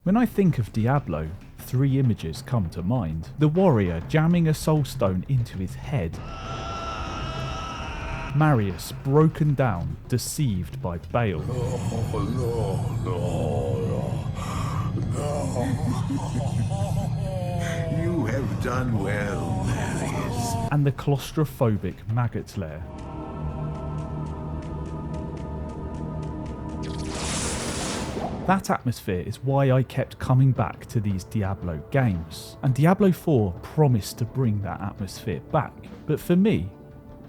When I think of Diablo, 3 images come to mind. The warrior jamming a soulstone into his head. Marius broken down, deceived by Baal. You have done well, Marius. And the claustrophobic maggot lair. That atmosphere is why I kept coming back to these Diablo games, and Diablo 4 promised to bring that atmosphere back, but for me,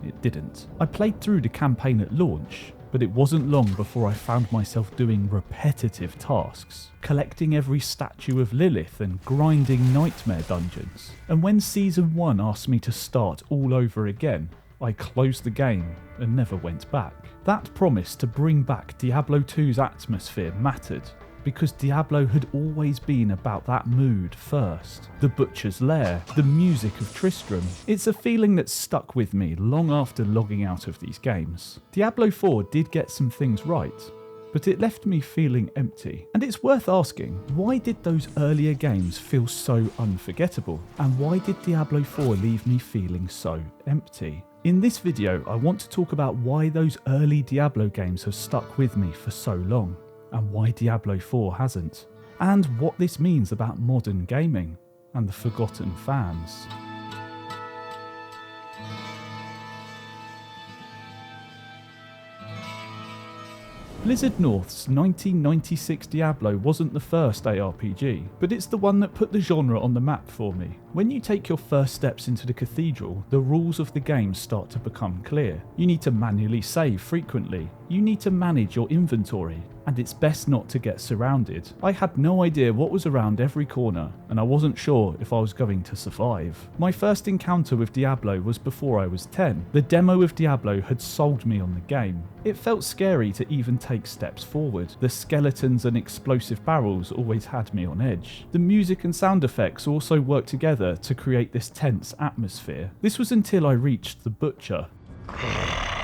it didn't. I played through the campaign at launch, but it wasn't long before I found myself doing repetitive tasks, collecting every statue of Lilith and grinding nightmare dungeons. And when Season 1 asked me to start all over again, I closed the game and never went back. That promise to bring back Diablo 2's atmosphere mattered, because Diablo had always been about that mood first. The Butcher's Lair, the music of Tristram. It's a feeling that stuck with me long after logging out of these games. Diablo 4 did get some things right, but it left me feeling empty. And it's worth asking, why did those earlier games feel so unforgettable? And why did Diablo 4 leave me feeling so empty? In this video, I want to talk about why those early Diablo games have stuck with me for so long, and why Diablo 4 hasn't, and what this means about modern gaming and the forgotten fans. Blizzard North's 1996 Diablo wasn't the first ARPG, but it's the one that put the genre on the map for me. When you take your first steps into the cathedral, the rules of the game start to become clear. You need to manually save frequently, you need to manage your inventory, and it's best not to get surrounded. I had no idea what was around every corner, and I wasn't sure if I was going to survive. My first encounter with Diablo was before I was 10. The demo of Diablo had sold me on the game. It felt scary to even take steps forward. The skeletons and explosive barrels always had me on edge. The music and sound effects also worked together to create this tense atmosphere. This was until I reached the Butcher.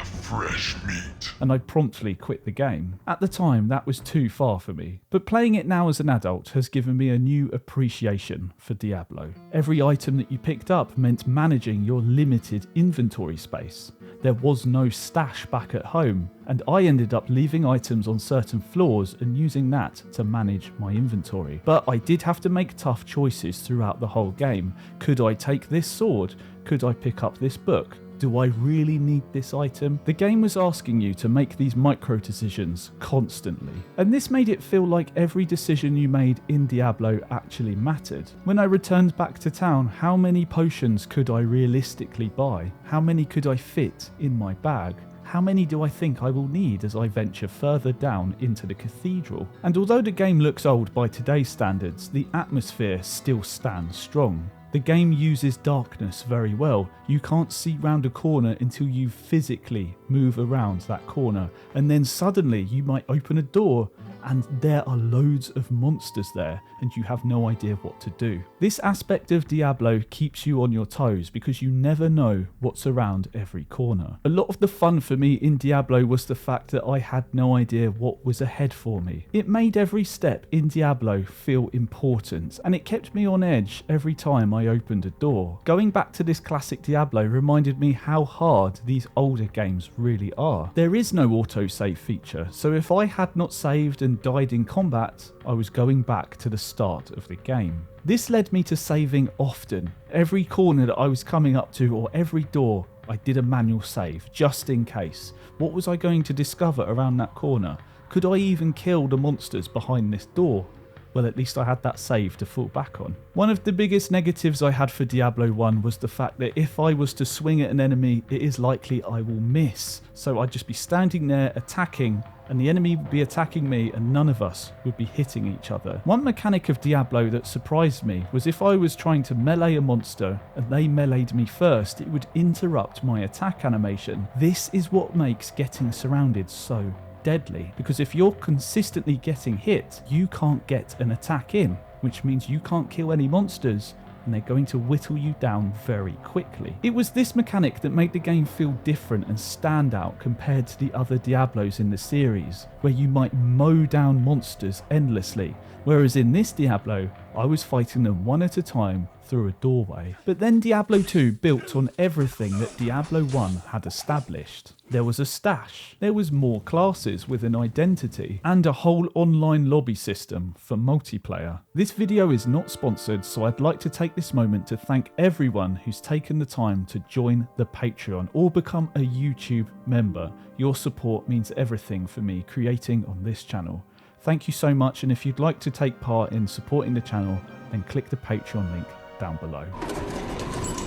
Fresh meat. And I promptly quit the game. At the time, that was too far for me, but playing it now as an adult has given me a new appreciation for Diablo. Every item that you picked up meant managing your limited inventory space. There was no stash back at home, and I ended up leaving items on certain floors and using that to manage my inventory. But I did have to make tough choices throughout the whole game. Could I take this sword? Could I pick up this book? Do I really need this item? The game was asking you to make these micro decisions constantly, and this made it feel like every decision you made in Diablo actually mattered. When I returned back to town, how many potions could I realistically buy? How many could I fit in my bag? How many do I think I will need as I venture further down into the cathedral? And although the game looks old by today's standards, the atmosphere still stands strong. The game uses darkness very well. You can't see round a corner until you physically move around that corner, and then suddenly you might open a door and there are loads of monsters there and you have no idea what to do. This aspect of Diablo keeps you on your toes because you never know what's around every corner. A lot of the fun for me in Diablo was the fact that I had no idea what was ahead for me. It made every step in Diablo feel important, and it kept me on edge every time I opened a door. Going back to this classic Diablo reminded me how hard these older games really are. There is no autosave feature, so if I had not saved and died in combat, I was going back to the start of the game. This led me to saving often. Every corner that I was coming up to, or every door, I did a manual save, just in case. What was I going to discover around that corner? Could I even kill the monsters behind this door? Well, at least I had that save to fall back on. One of the biggest negatives I had for Diablo 1 was the fact that if I was to swing at an enemy, it is likely I will miss. So I'd just be standing there attacking, and the enemy would be attacking me and none of us would be hitting each other. One mechanic of Diablo that surprised me was if I was trying to melee a monster and they meleeed me first, it would interrupt my attack animation. This is what makes getting surrounded so deadly, because if you're consistently getting hit, you can't get an attack in, which means you can't kill any monsters and they're going to whittle you down very quickly. It was this mechanic that made the game feel different and stand out compared to the other Diablos in the series, where you might mow down monsters endlessly, whereas in this Diablo, I was fighting them one at a time through a doorway. But then Diablo 2 built on everything that Diablo 1 had established. There was a stash, there was more classes with an identity, and a whole online lobby system for multiplayer. This video is not sponsored, so I'd like to take this moment to thank everyone who's taken the time to join the Patreon or become a YouTube member. Your support means everything for me creating on this channel. Thank you so much, and if you'd like to take part in supporting the channel, then click the Patreon link down below.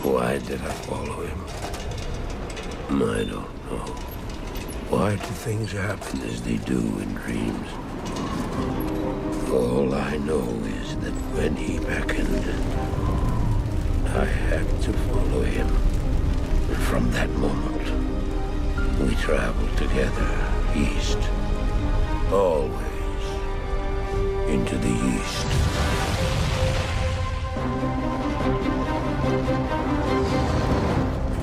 Why did I follow him? I don't know. Why do things happen as they do in dreams? All I know is that when he beckoned, I had to follow him. From that moment, we traveled together, east, always into the east.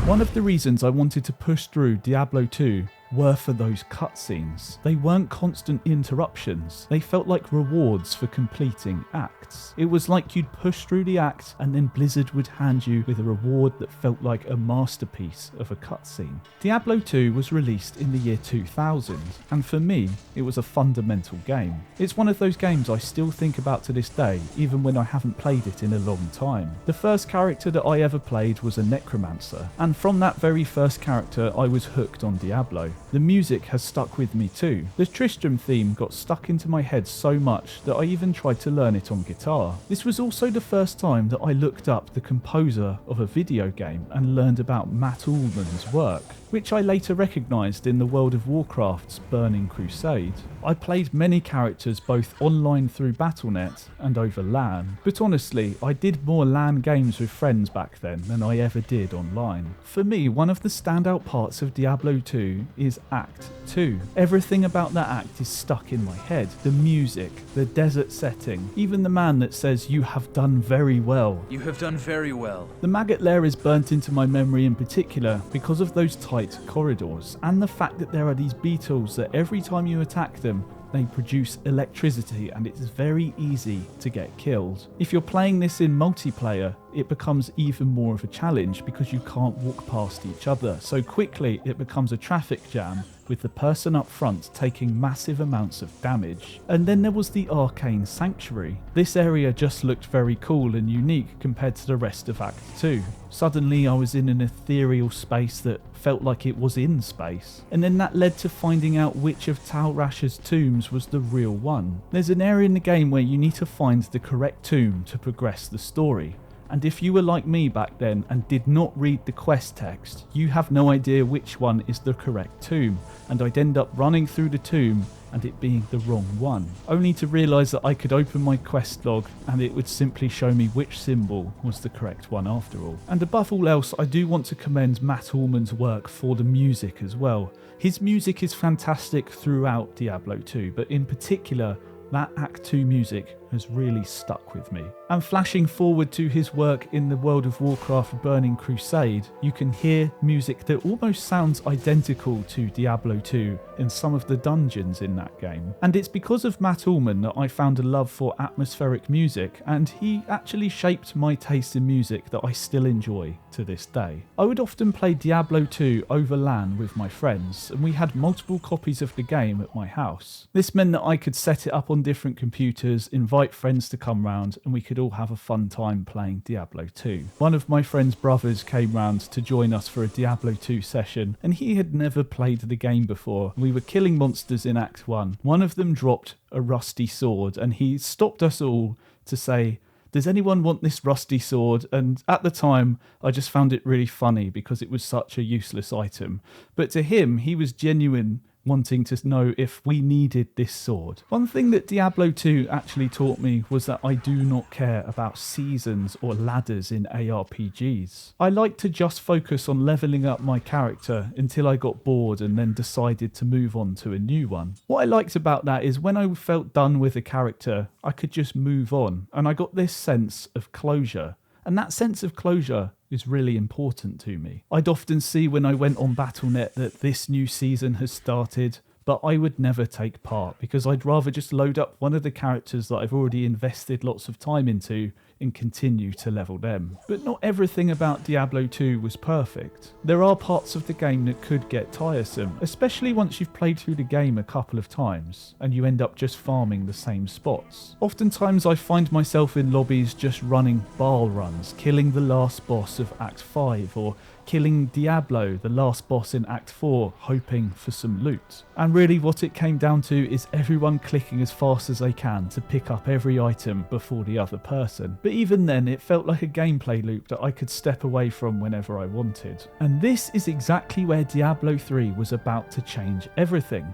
One of the reasons I wanted to push through Diablo 2 were for those cutscenes. They weren't constant interruptions, they felt like rewards for completing acts. It was like you'd push through the act and then Blizzard would hand you with a reward that felt like a masterpiece of a cutscene. Diablo 2 was released in the year 2000, and for me, it was a fundamental game. It's one of those games I still think about to this day, even when I haven't played it in a long time. The first character that I ever played was a necromancer, and from that very first character I was hooked on Diablo. The music has stuck with me too. The Tristram theme got stuck into my head so much that I even tried to learn it on guitar. This was also the first time that I looked up the composer of a video game and learned about Matt Ullman's work, which I later recognised in the World of Warcraft's Burning Crusade. I played many characters both online through Battle.net and over LAN, but honestly, I did more LAN games with friends back then than I ever did online. For me, one of the standout parts of Diablo 2 is Act 2. Everything about that act is stuck in my head. The music, the desert setting, even the man that says, "You have done very well." You have done very well. The maggot lair is burnt into my memory in particular because of those tight corridors and the fact that there are these beetles that every time you attack them, they produce electricity and it's very easy to get killed. If you're playing this in multiplayer, it becomes even more of a challenge because you can't walk past each other. So quickly it becomes a traffic jam with the person up front taking massive amounts of damage. And then there was the Arcane Sanctuary. This area just looked very cool and unique compared to the rest of Act 2. Suddenly I was in an ethereal space that felt like it was in space. And then that led to finding out which of Tal Rasha's tombs was the real one. There's an area in the game where you need to find the correct tomb to progress the story. And if you were like me back then and did not read the quest text, you have no idea which one is the correct tomb, and I'd end up running through the tomb and it being the wrong one, only to realise that I could open my quest log and it would simply show me which symbol was the correct one after all. And above all else, I do want to commend Matt Ullman's work for the music as well. His music is fantastic throughout Diablo 2, but in particular, that Act 2 music has really stuck with me. And flashing forward to his work in the World of Warcraft Burning Crusade, you can hear music that almost sounds identical to Diablo 2 in some of the dungeons in that game. And it's because of Matt Ullman that I found a love for atmospheric music, and he actually shaped my taste in music that I still enjoy to this day. I would often play Diablo 2 over LAN with my friends, and we had multiple copies of the game at my house. This meant that I could set it up on different computers, invite friends to come round, and we could all have a fun time playing Diablo 2. One of my friend's brothers came round to join us for a Diablo 2 session, and he had never played the game before. We were killing monsters in Act 1. One of them dropped a rusty sword, and he stopped us all to say, "Does anyone want this rusty sword?" And at the time, I just found it really funny because it was such a useless item. But to him, he was genuine, wanting to know if we needed this sword. One thing that Diablo 2 actually taught me was that I do not care about seasons or ladders in ARPGs. I like to just focus on leveling up my character until I got bored and then decided to move on to a new one. What I liked about that is when I felt done with a character, I could just move on, and I got this sense of closure. And that sense of closure is really important to me. I'd often see when I went on Battle.net that this new season has started, but I would never take part because I'd rather just load up one of the characters that I've already invested lots of time into and continue to level them. But not everything about Diablo 2 was perfect. There are parts of the game that could get tiresome, especially once you've played through the game a couple of times and you end up just farming the same spots. Oftentimes I find myself in lobbies just running Baal runs, killing the last boss of Act 5 or killing Diablo, the last boss in Act 4, hoping for some loot. And really what it came down to is everyone clicking as fast as they can to pick up every item before the other person. But even then, it felt like a gameplay loop that I could step away from whenever I wanted. And this is exactly where Diablo 3 was about to change everything.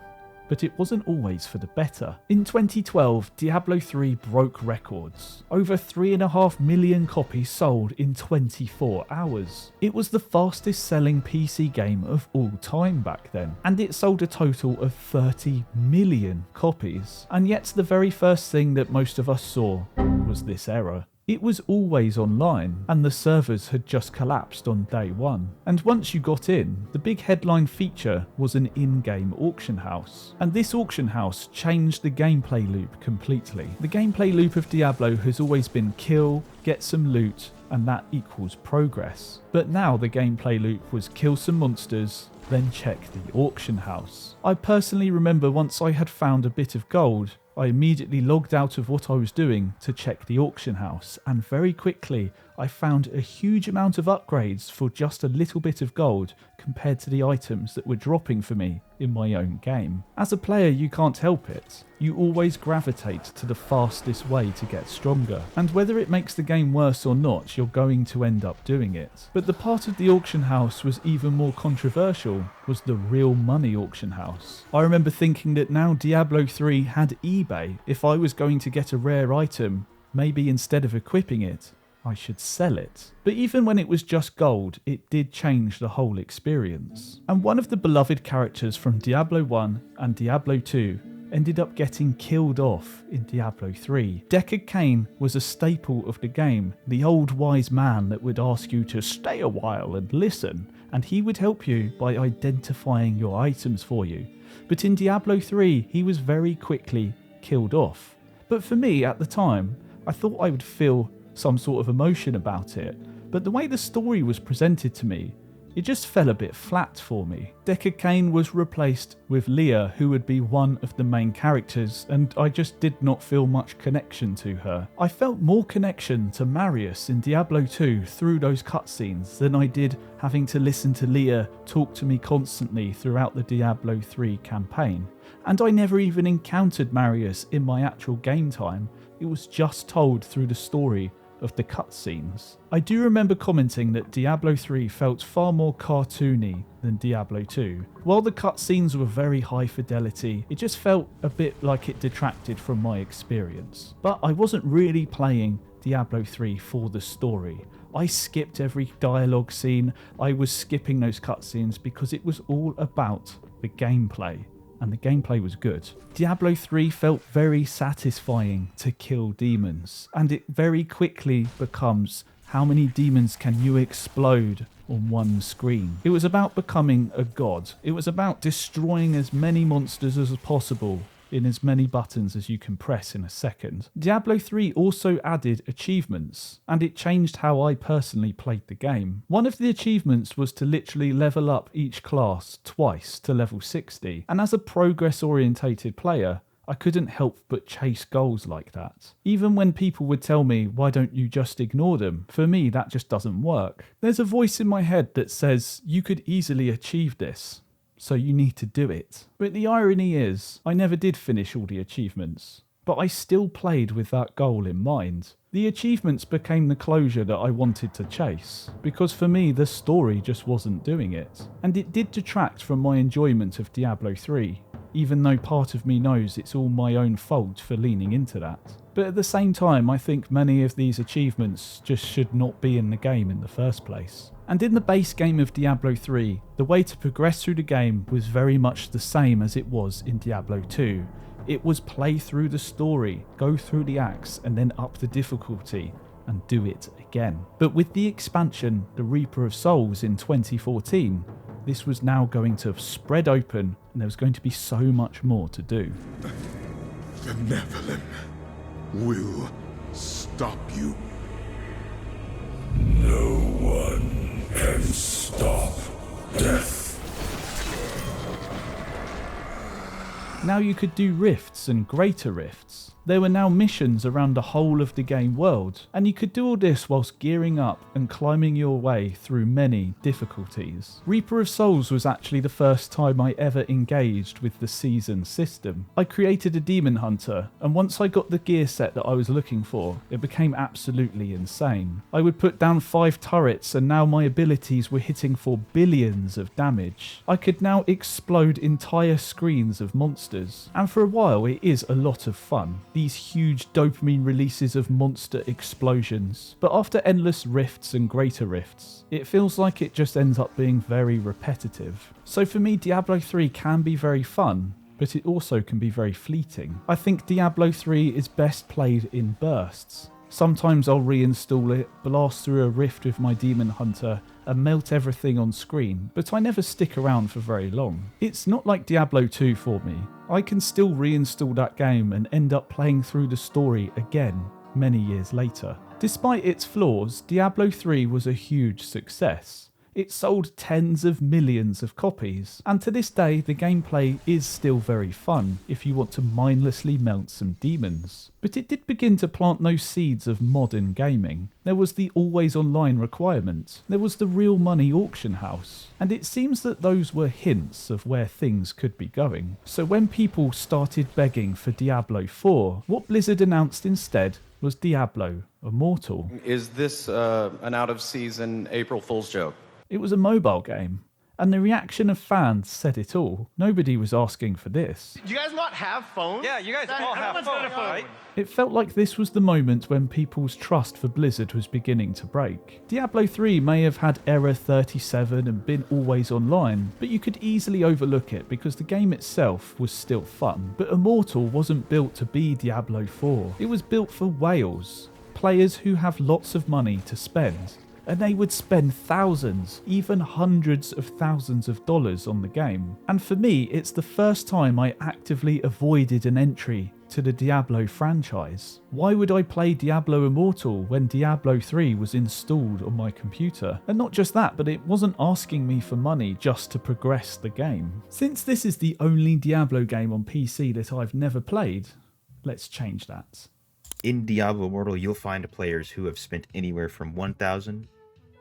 But it wasn't always for the better. In 2012, Diablo 3 broke records. Over 3.5 million copies sold in 24 hours. It was the fastest selling PC game of all time back then, and it sold a total of 30 million copies. And yet the very first thing that most of us saw was this error. It was always online, and the servers had just collapsed on day one. And once you got in, the big headline feature was an in-game auction house. And this auction house changed the gameplay loop completely. The gameplay loop of Diablo has always been kill, get some loot, and that equals progress. But now the gameplay loop was kill some monsters, then check the auction house. I personally remember once I had found a bit of gold, I immediately logged out of what I was doing to check the auction house, and very quickly I found a huge amount of upgrades for just a little bit of gold compared to the items that were dropping for me in my own game. As a player, you can't help it. You always gravitate to the fastest way to get stronger, and whether it makes the game worse or not, you're going to end up doing it. But the part of the auction house was even more controversial was the real money auction house. I remember thinking that now Diablo 3 had eBay. If I was going to get a rare item, maybe instead of equipping it, I should sell it. But even when it was just gold, it did change the whole experience. And one of the beloved characters from Diablo 1 and Diablo 2 ended up getting killed off in Diablo 3. Deckard Cain was a staple of the game, the old wise man that would ask you to stay a while and listen, and he would help you by identifying your items for you. But in Diablo 3, he was very quickly killed off. But for me at the time, I thought I would feel some sort of emotion about it, but the way the story was presented to me, it just fell a bit flat for me. Deckard Cain was replaced with Leah, who would be one of the main characters, and I just did not feel much connection to her. I felt more connection to Marius in Diablo 2 through those cutscenes than I did having to listen to Leah talk to me constantly throughout the Diablo 3 campaign. And I never even encountered Marius in my actual game time. It was just told through the story of the cutscenes. I do remember commenting that Diablo 3 felt far more cartoony than Diablo 2. While the cutscenes were very high fidelity, it just felt a bit like it detracted from my experience. But I wasn't really playing Diablo 3 for the story. I skipped every dialogue scene, I was skipping those cutscenes because it was all about the gameplay. And the gameplay was good. Diablo 3 felt very satisfying to kill demons, and it very quickly becomes how many demons can you explode on one screen. It was about becoming a god. It was about destroying as many monsters as possible in as many buttons as you can press in a second. Diablo 3 also added achievements, and it changed how I personally played the game. One of the achievements was to literally level up each class twice to level 60, and as a progress-orientated player, I couldn't help but chase goals like that. Even when people would tell me, why don't you just ignore them? For me, that just doesn't work. There's a voice in my head that says, you could easily achieve this, so you need to do it. But the irony is, I never did finish all the achievements, but I still played with that goal in mind. The achievements became the closure that I wanted to chase, because for me the story just wasn't doing it. And it did detract from my enjoyment of Diablo 3, even though part of me knows it's all my own fault for leaning into that. But at the same time, I think many of these achievements just should not be in the game in the first place. And in the base game of Diablo 3, the way to progress through the game was very much the same as it was in Diablo 2. It was play through the story, go through the acts, and then up the difficulty. and do it again. But with the expansion, the Reaper of Souls in 2014, this was now going to have spread open and there was going to be so much more to do. The Nephilim will stop you. No one can stop death. Now you could do rifts and greater rifts. There were now missions around the whole of the game world, and you could do all this whilst gearing up and climbing your way through many difficulties. Reaper of Souls was actually the first time I ever engaged with the season system. I created a demon hunter, and once I got the gear set that I was looking for, it became absolutely insane. I would put down 5 turrets and now my abilities were hitting for billions of damage. I could now explode entire screens of monsters, and for a while it is a lot of fun. These huge dopamine releases of monster explosions. But after endless rifts and greater rifts, it feels like it just ends up being very repetitive. So for me, Diablo 3 can be very fun, but it also can be very fleeting. I think Diablo 3 is best played in bursts. Sometimes I'll reinstall it, blast through a rift with my demon hunter, and melt everything on screen, but I never stick around for very long. It's not like Diablo 2 for me. I can still reinstall that game and end up playing through the story again many years later. Despite its flaws, Diablo 3 was a huge success. It sold tens of millions of copies, and to this day the gameplay is still very fun if you want to mindlessly melt some demons. But it did begin to plant those seeds of modern gaming. There was the always online requirement, there was the real money auction house, and it seems that those were hints of where things could be going. So when people started begging for Diablo 4, what Blizzard announced instead was Diablo Immortal. Is this an out-of-season April Fool's joke? It was a mobile game, and the reaction of fans said it all. Nobody was asking for this. Do you guys not have phones? Yeah, you guys all have phones, right? It felt like this was the moment when people's trust for Blizzard was beginning to break. Diablo 3 may have had error 37 and been always online, but you could easily overlook it because the game itself was still fun. But Immortal wasn't built to be Diablo 4. It was built for whales, players who have lots of money to spend. And they would spend thousands, even hundreds of thousands of dollars on the game. And for me, it's the first time I actively avoided an entry to the Diablo franchise. Why would I play Diablo Immortal when Diablo 3 was installed on my computer? And not just that, but it wasn't asking me for money just to progress the game. Since this is the only Diablo game on PC that I've never played, let's change that. In Diablo Immortal, you'll find players who have spent anywhere from $1,000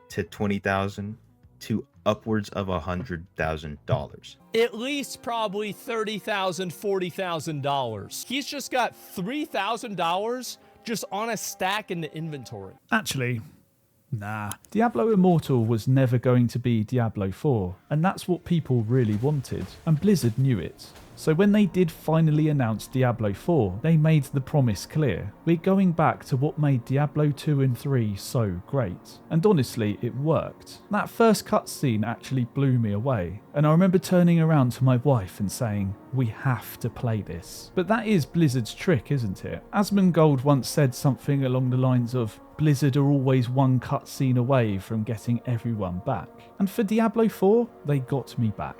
to $20,000 to upwards of $100,000. At least probably $30,000, $40,000. He's just got $3,000 just on a stack in the inventory. Actually, nah. Diablo Immortal was never going to be Diablo 4, and that's what people really wanted, and Blizzard knew it. So when they did finally announce Diablo 4, they made the promise clear. We're going back to what made Diablo 2 and 3 so great. And honestly, it worked. That first cutscene actually blew me away, and I remember turning around to my wife and saying, we have to play this. But that is Blizzard's trick, isn't it? Asmongold once said something along the lines of, Blizzard are always one cutscene away from getting everyone back. And for Diablo 4, they got me back.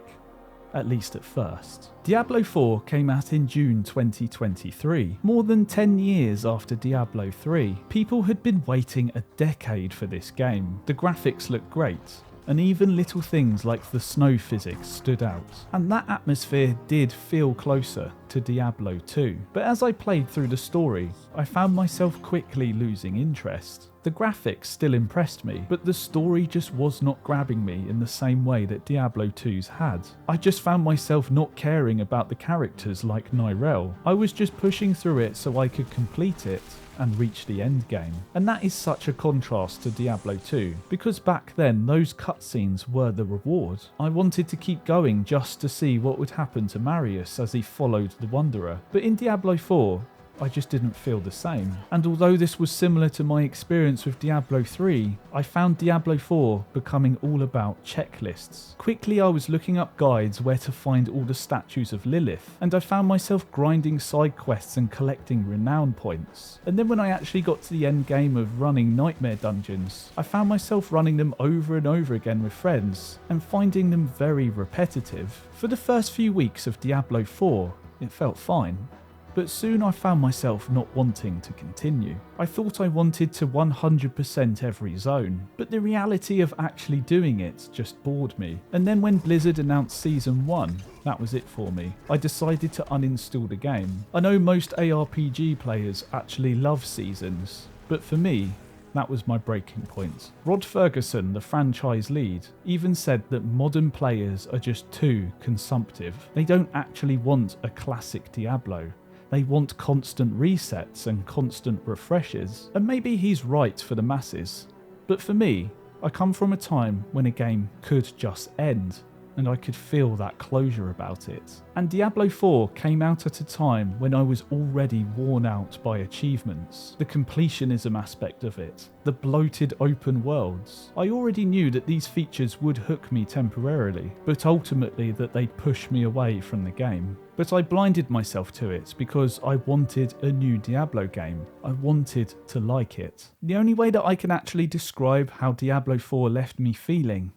At least at first. Diablo 4 came out in June 2023, more than 10 years after Diablo 3. People had been waiting a decade for this game. The graphics looked great, and even little things like the snow physics stood out. And that atmosphere did feel closer to Diablo 2. But as I played through the story, I found myself quickly losing interest. The graphics still impressed me, but the story just was not grabbing me in the same way that Diablo 2's had. I just found myself not caring about the characters like Nyrel. I was just pushing through it so I could complete it and reach the end game. And that is such a contrast to Diablo 2, because back then those cutscenes were the reward. I wanted to keep going just to see what would happen to Marius as he followed the Wanderer. But in Diablo 4, I just didn't feel the same. And although this was similar to my experience with Diablo 3, I found Diablo 4 becoming all about checklists. Quickly I was looking up guides where to find all the statues of Lilith, and I found myself grinding side quests and collecting renown points. And then when I actually got to the end game of running nightmare dungeons, I found myself running them over and over again with friends, and finding them very repetitive. For the first few weeks of Diablo 4, it felt fine. But soon I found myself not wanting to continue. I thought I wanted to 100% every zone, but the reality of actually doing it just bored me. And then when Blizzard announced Season 1, that was it for me. I decided to uninstall the game. I know most ARPG players actually love seasons, but for me, that was my breaking point. Rod Ferguson, the franchise lead, even said that modern players are just too consumptive. They don't actually want a classic Diablo. They want constant resets and constant refreshes. And maybe he's right for the masses. But for me, I come from a time when a game could just end, and I could feel that closure about it. And Diablo 4 came out at a time when I was already worn out by achievements, the completionism aspect of it, the bloated open worlds. I already knew that these features would hook me temporarily, but ultimately that they'd push me away from the game. But I blinded myself to it because I wanted a new Diablo game. I wanted to like it. The only way that I can actually describe how Diablo 4 left me feeling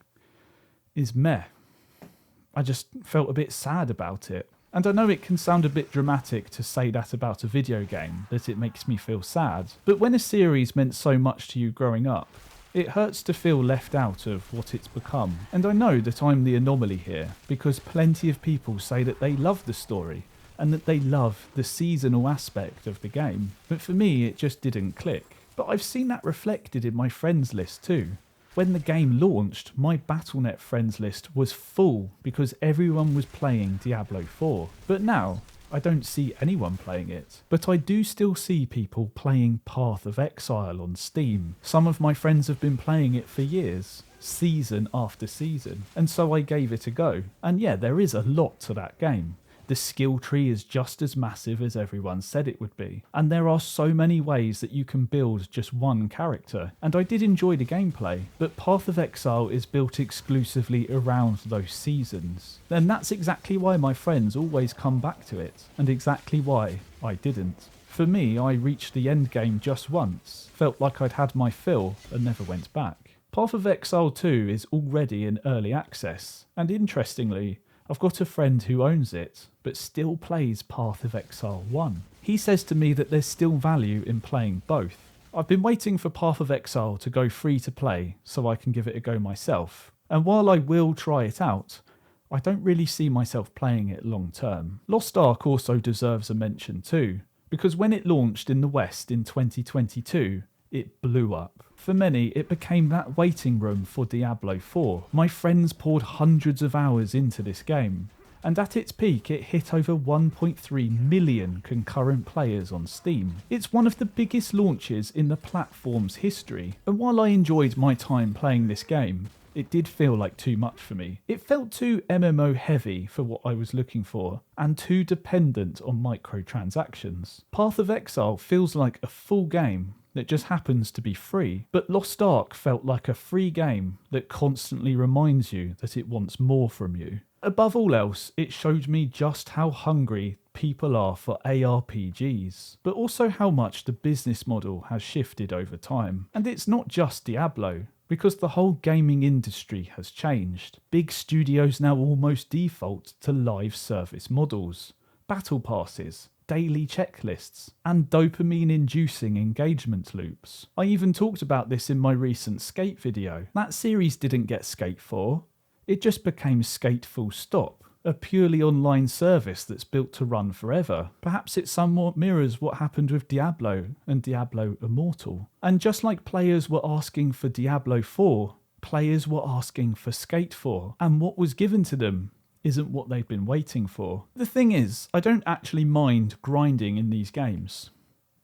is meh. I just felt a bit sad about it. And I know it can sound a bit dramatic to say that about a video game, that it makes me feel sad. But when a series meant so much to you growing up, it hurts to feel left out of what it's become. And I know that I'm the anomaly here, because plenty of people say that they love the story, and that they love the seasonal aspect of the game. But for me, it just didn't click. But I've seen that reflected in my friends list too. When the game launched, my Battle.net friends list was full because everyone was playing Diablo 4. But now, I don't see anyone playing it. But I do still see people playing Path of Exile on Steam. Some of my friends have been playing it for years, season after season. And so I gave it a go. And yeah, there is a lot to that game. The skill tree is just as massive as everyone said it would be. And there are so many ways that you can build just one character. And I did enjoy the gameplay, but Path of Exile is built exclusively around those seasons. And that's exactly why my friends always come back to it, and exactly why I didn't. For me, I reached the end game just once, felt like I'd had my fill and never went back. Path of Exile 2 is already in early access, and interestingly, I've got a friend who owns it, but still plays Path of Exile 1. He says to me that there's still value in playing both. I've been waiting for Path of Exile to go free to play so I can give it a go myself. And while I will try it out, I don't really see myself playing it long term. Lost Ark also deserves a mention too, because when it launched in the West in 2022, it blew up. For many, it became that waiting room for Diablo 4. My friends poured hundreds of hours into this game, and at its peak it hit over 1.3 million concurrent players on Steam. It's one of the biggest launches in the platform's history, and while I enjoyed my time playing this game, it did feel like too much for me. It felt too MMO heavy for what I was looking for, and too dependent on microtransactions. Path of Exile feels like a full game that just happens to be free, but Lost Ark felt like a free game that constantly reminds you that it wants more from you. Above all else, it showed me just how hungry people are for ARPGs, but also how much the business model has shifted over time. And it's not just Diablo, because the whole gaming industry has changed. Big studios now almost default to live service models, battle passes, daily checklists, and dopamine-inducing engagement loops. I even talked about this in my recent Skate video. That series didn't get Skate 4, it just became Skate full stop, a purely online service that's built to run forever. Perhaps it somewhat mirrors what happened with Diablo and Diablo Immortal. And just like players were asking for Diablo 4, players were asking for Skate 4, and what was given to them isn't what they've been waiting for. The thing is, I don't actually mind grinding in these games.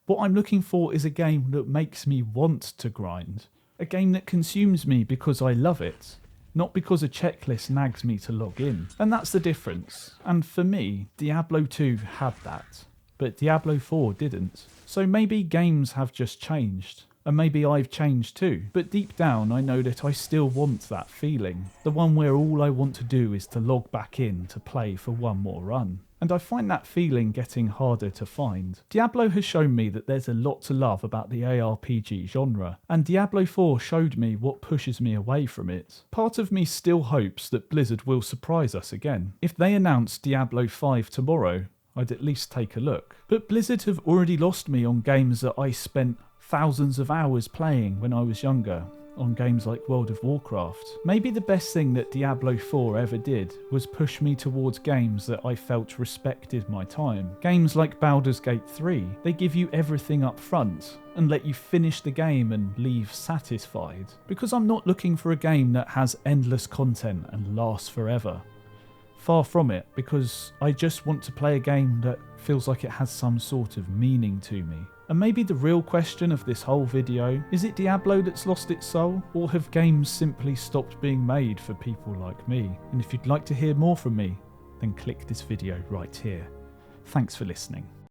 What I'm looking for is a game that makes me want to grind. A game that consumes me because I love it, not because a checklist nags me to log in. And that's the difference. And for me, Diablo 2 had that. but Diablo 4 didn't. So maybe games have just changed. And maybe I've changed too. But deep down I know that I still want that feeling. The one where all I want to do is to log back in to play for one more run. And I find that feeling getting harder to find. Diablo has shown me that there's a lot to love about the ARPG genre, and Diablo 4 showed me what pushes me away from it. Part of me still hopes that Blizzard will surprise us again. If they announce Diablo 5 tomorrow, I'd at least take a look. But Blizzard have already lost me on games that I spent thousands of hours playing when I was younger, on games like World of Warcraft. Maybe the best thing that Diablo 4 ever did was push me towards games that I felt respected my time. Games like Baldur's Gate 3, they give you everything up front and let you finish the game and leave satisfied. Because I'm not looking for a game that has endless content and lasts forever. Far from it, because I just want to play a game that feels like it has some sort of meaning to me. And maybe the real question of this whole video, is it Diablo that's lost its soul? Or have games simply stopped being made for people like me? And if you'd like to hear more from me, then click this video right here. Thanks for listening.